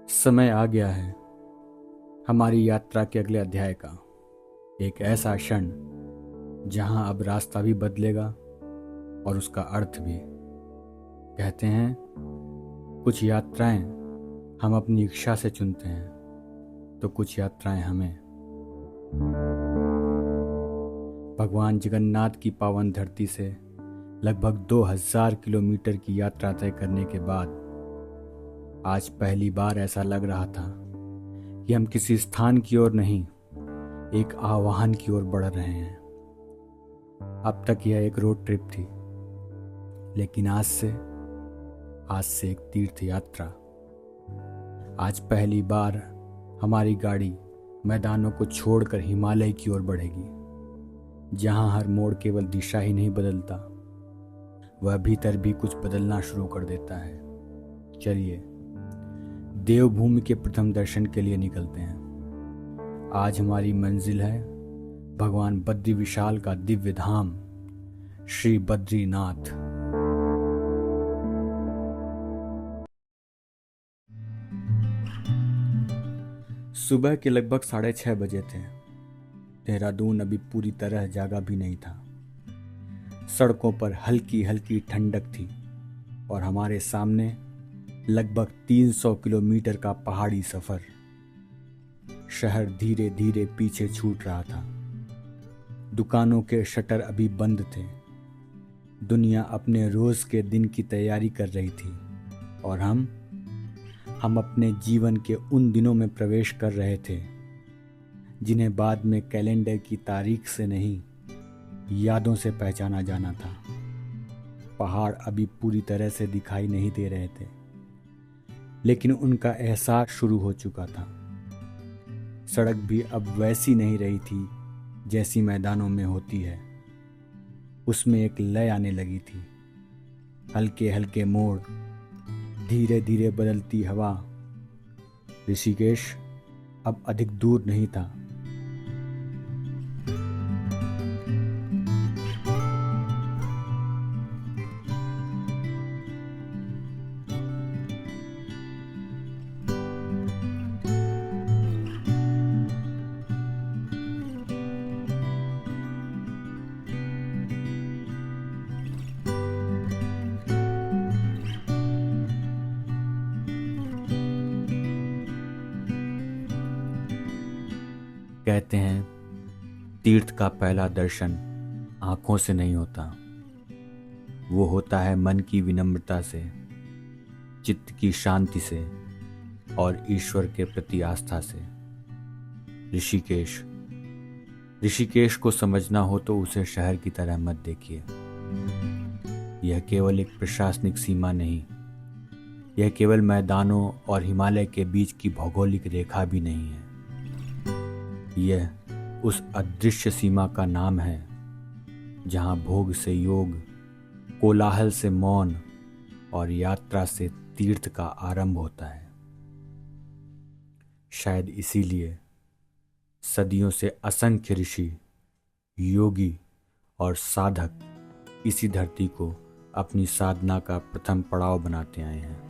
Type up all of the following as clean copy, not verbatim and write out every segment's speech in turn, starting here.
समय आ गया है हमारी यात्रा के अगले अध्याय का। एक ऐसा क्षण जहां अब रास्ता भी बदलेगा और उसका अर्थ भी। कहते हैं कुछ यात्राएं हम अपनी इच्छा से चुनते हैं तो कुछ यात्राएं हमें। भगवान जगन्नाथ की पावन धरती से लगभग 2000 किलोमीटर की यात्रा तय करने के बाद आज पहली बार ऐसा लग रहा था कि हम किसी स्थान की ओर नहीं, एक आह्वान की ओर बढ़ रहे हैं। अब तक यह एक रोड ट्रिप थी, लेकिन आज से एक तीर्थ यात्रा। आज पहली बार हमारी गाड़ी मैदानों को छोड़कर हिमालय की ओर बढ़ेगी, जहां हर मोड़ केवल दिशा ही नहीं बदलता, वह भीतर भी कुछ बदलना शुरू कर देता है। चलिए देवभूमि के प्रथम दर्शन के लिए निकलते हैं। आज हमारी मंजिल है भगवान बद्री विशाल का दिव्य धाम श्री बद्रीनाथ। सुबह के लगभग 6:30 बजे थे। देहरादून अभी पूरी तरह जागा भी नहीं था। सड़कों पर हल्की हल्की ठंडक थी और हमारे सामने लगभग 300 किलोमीटर का पहाड़ी सफर। शहर धीरे धीरे पीछे छूट रहा था। दुकानों के शटर अभी बंद थे। दुनिया अपने रोज के दिन की तैयारी कर रही थी और हम अपने जीवन के उन दिनों में प्रवेश कर रहे थे जिन्हें बाद में कैलेंडर की तारीख से नहीं, यादों से पहचाना जाना था। पहाड़ अभी पूरी तरह से दिखाई नहीं दे रहे थे, लेकिन उनका एहसास शुरू हो चुका था। सड़क भी अब वैसी नहीं रही थी जैसी मैदानों में होती है। उसमें एक लय आने लगी थी। हल्के हल्के मोड़, धीरे धीरे बदलती हवा। ऋषिकेश अब अधिक दूर नहीं था। कहते हैं तीर्थ का पहला दर्शन आंखों से नहीं होता, वो होता है मन की विनम्रता से, चित्त की शांति से और ईश्वर के प्रति आस्था से। ऋषिकेश को समझना हो तो उसे शहर की तरह मत देखिए। यह केवल एक प्रशासनिक सीमा नहीं, यह केवल मैदानों और हिमालय के बीच की भौगोलिक रेखा भी नहीं है। यह उस अदृश्य सीमा का नाम है जहां भोग से योग, कोलाहल से मौन और यात्रा से तीर्थ का आरंभ होता है। शायद इसीलिए सदियों से असंख्य ऋषि, योगी और साधक इसी धरती को अपनी साधना का प्रथम पड़ाव बनाते आए हैं।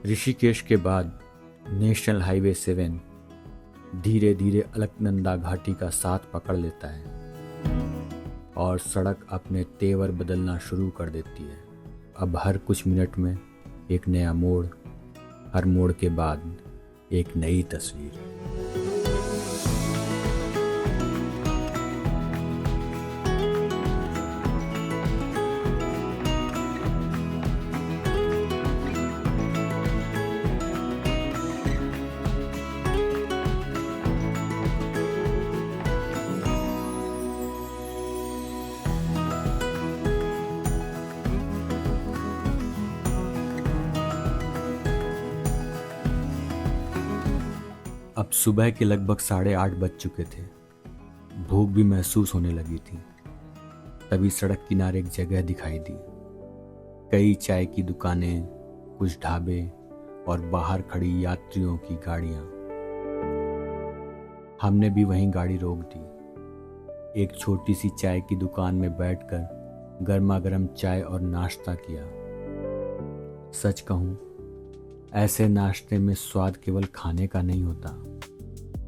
ऋषिकेश के बाद नेशनल हाईवे 7 धीरे धीरे अलकनंदा घाटी का साथ पकड़ लेता है और सड़क अपने तेवर बदलना शुरू कर देती है। अब हर कुछ मिनट में एक नया मोड़, हर मोड़ के बाद एक नई तस्वीर। अब सुबह के लगभग 8:30 बज चुके थे। भूख भी महसूस होने लगी थी। तभी सड़क किनारे एक जगह दिखाई दी। कई चाय की दुकानें, कुछ ढाबे और बाहर खड़ी यात्रियों की गाड़ियां। हमने भी वहीं गाड़ी रोक दी। एक छोटी सी चाय की दुकान में बैठकर गर्मा गर्म चाय और नाश्ता किया। सच कहूं, ऐसे नाश्ते में स्वाद केवल खाने का नहीं होता,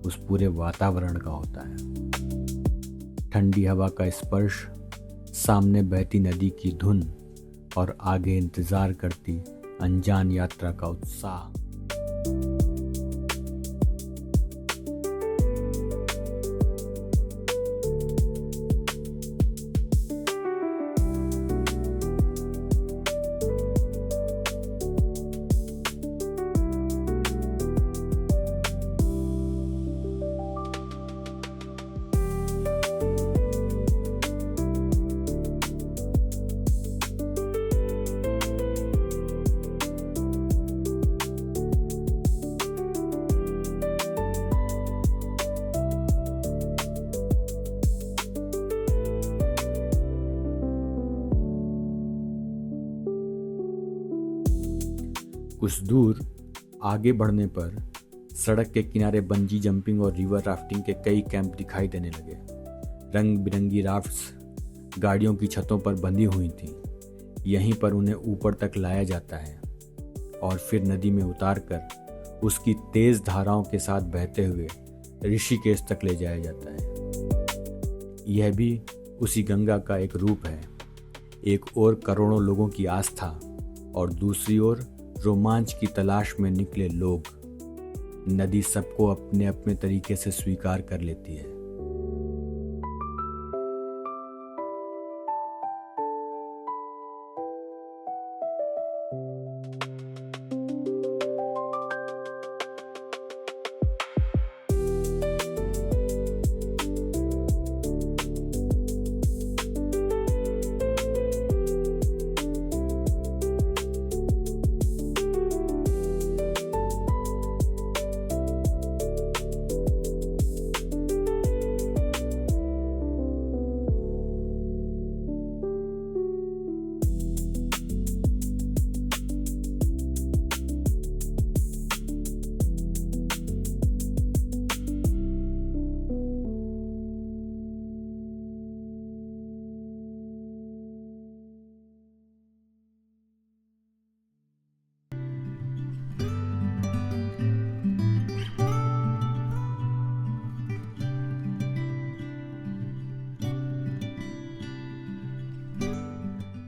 उस पूरे वातावरण का होता है। ठंडी हवा का स्पर्श, सामने बहती नदी की धुन और आगे इंतजार करती अनजान यात्रा का उत्साह। कुछ दूर आगे बढ़ने पर सड़क के किनारे बंजी जंपिंग और रिवर राफ्टिंग के कई कैंप दिखाई देने लगे। रंग बिरंगी राफ्ट्स गाड़ियों की छतों पर बंधी हुई थीं। यहीं पर उन्हें ऊपर तक लाया जाता है और फिर नदी में उतारकर उसकी तेज धाराओं के साथ बहते हुए ऋषिकेश तक ले जाया जाता है। यह भी उसी गंगा का एक रूप है। एक ओर करोड़ों लोगों की आस्था और दूसरी ओर रोमांच की तलाश में निकले लोग। नदी सबको अपने अपने तरीके से स्वीकार कर लेती है।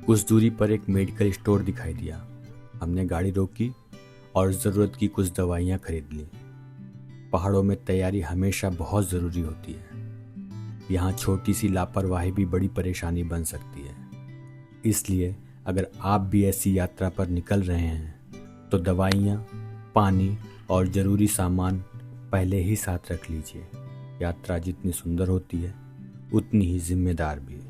कुछ दूरी पर एक मेडिकल स्टोर दिखाई दिया। हमने गाड़ी रोकी और ज़रूरत की कुछ दवाइयाँ खरीद ली। पहाड़ों में तैयारी हमेशा बहुत ज़रूरी होती है। यहाँ छोटी सी लापरवाही भी बड़ी परेशानी बन सकती है। इसलिए अगर आप भी ऐसी यात्रा पर निकल रहे हैं तो दवाइयाँ, पानी और ज़रूरी सामान पहले ही साथ रख लीजिए। यात्रा जितनी सुंदर होती है उतनी ही जिम्मेदार भी।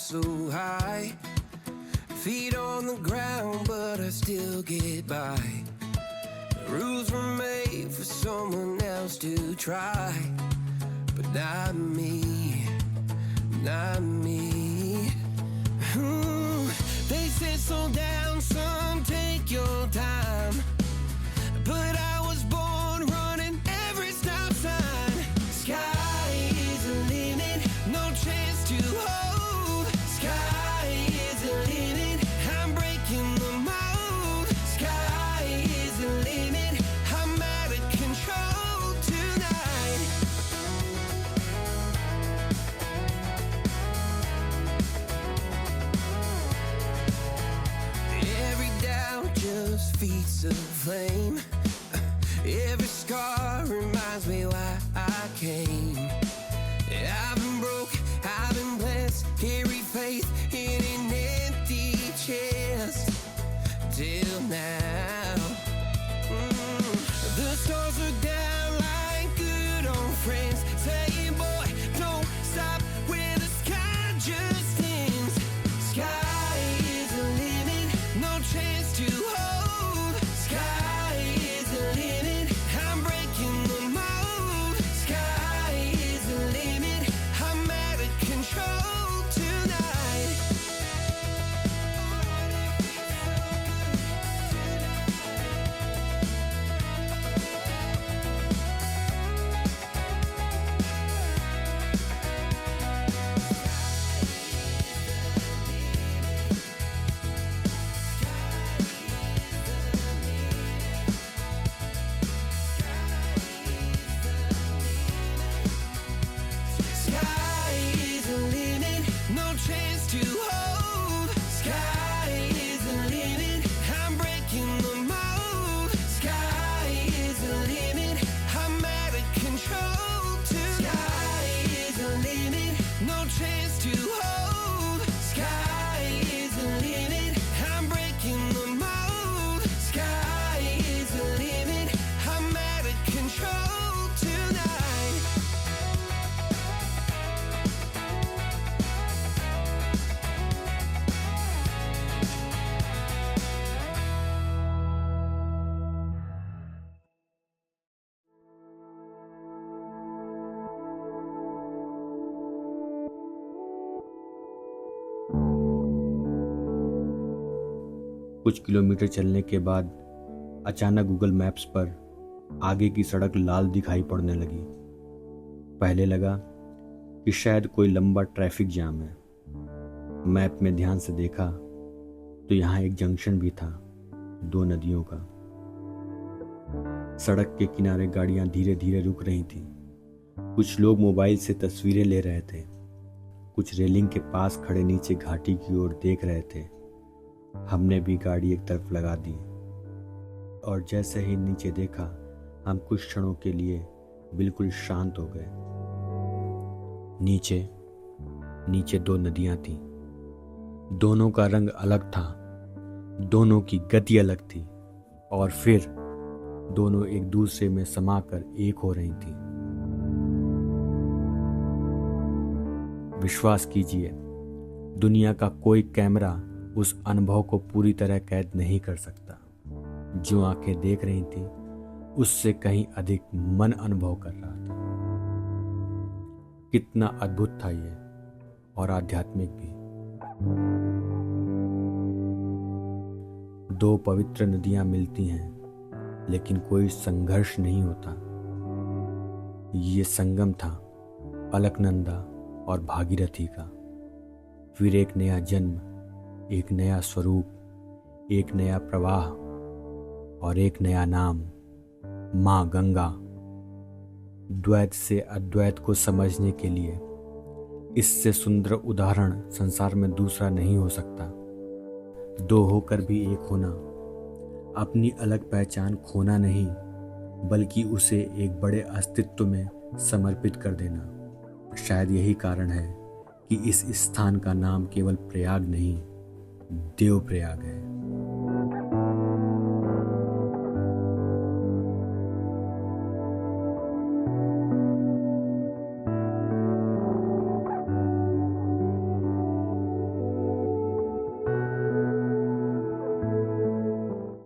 So high, feet on the ground, but I still get by. The rules were made for someone else to try, but not me, not me. They said slow down, son, take your time, but I was born running every stop sign. Sky is the limit, no chance to hold. Feet of flame. Every scar reminds me why I came. I've been broke, I've been blessed, carry faith in कुछ kilometre चलने के बाद अचानक Google maps पर आगे की सड़क लाल दिखाई पड़ने लगी। पहले लगा कि शायद कोई लंबा ट्रैफिक जाम है। मैप में ध्यान से देखा तो यहाँ एक जंक्शन भी था, 2 नदियों का। सड़क के किनारे गाड़ियां धीरे धीरे रुक रही थीं। कुछ लोग मोबाइल से तस्वीरें ले रहे थे, कुछ रेलिंग के पास खड़े नीचे घाटी की ओर देख रहे थे। हमने भी गाड़ी एक तरफ लगा दी और जैसे ही नीचे देखा, हम कुछ क्षणों के लिए बिल्कुल शांत हो गए। नीचे 2 नदियां थीं। दोनों का रंग अलग था, दोनों की गति अलग थी और फिर दोनों एक दूसरे में समाकर एक हो रही थी। विश्वास कीजिए, दुनिया का कोई कैमरा उस अनुभव को पूरी तरह कैद नहीं कर सकता। जो आंखें देख रही थी उससे कहीं अधिक मन अनुभव कर रहा था। कितना अद्भुत था ये, और आध्यात्मिक भी। 2 पवित्र नदियां मिलती हैं लेकिन कोई संघर्ष नहीं होता। ये संगम था अलकनंदा और भागीरथी का। फिर एक नया जन्म, एक नया स्वरूप, एक नया प्रवाह और एक नया नाम, माँ गंगा। द्वैत से अद्वैत को समझने के लिए इससे सुंदर उदाहरण संसार में दूसरा नहीं हो सकता। 2 होकर भी एक होना, अपनी अलग पहचान खोना नहीं, बल्कि उसे एक बड़े अस्तित्व में समर्पित कर देना। शायद यही कारण है कि इस स्थान का नाम केवल प्रयाग नहीं, देवप्रयाग है।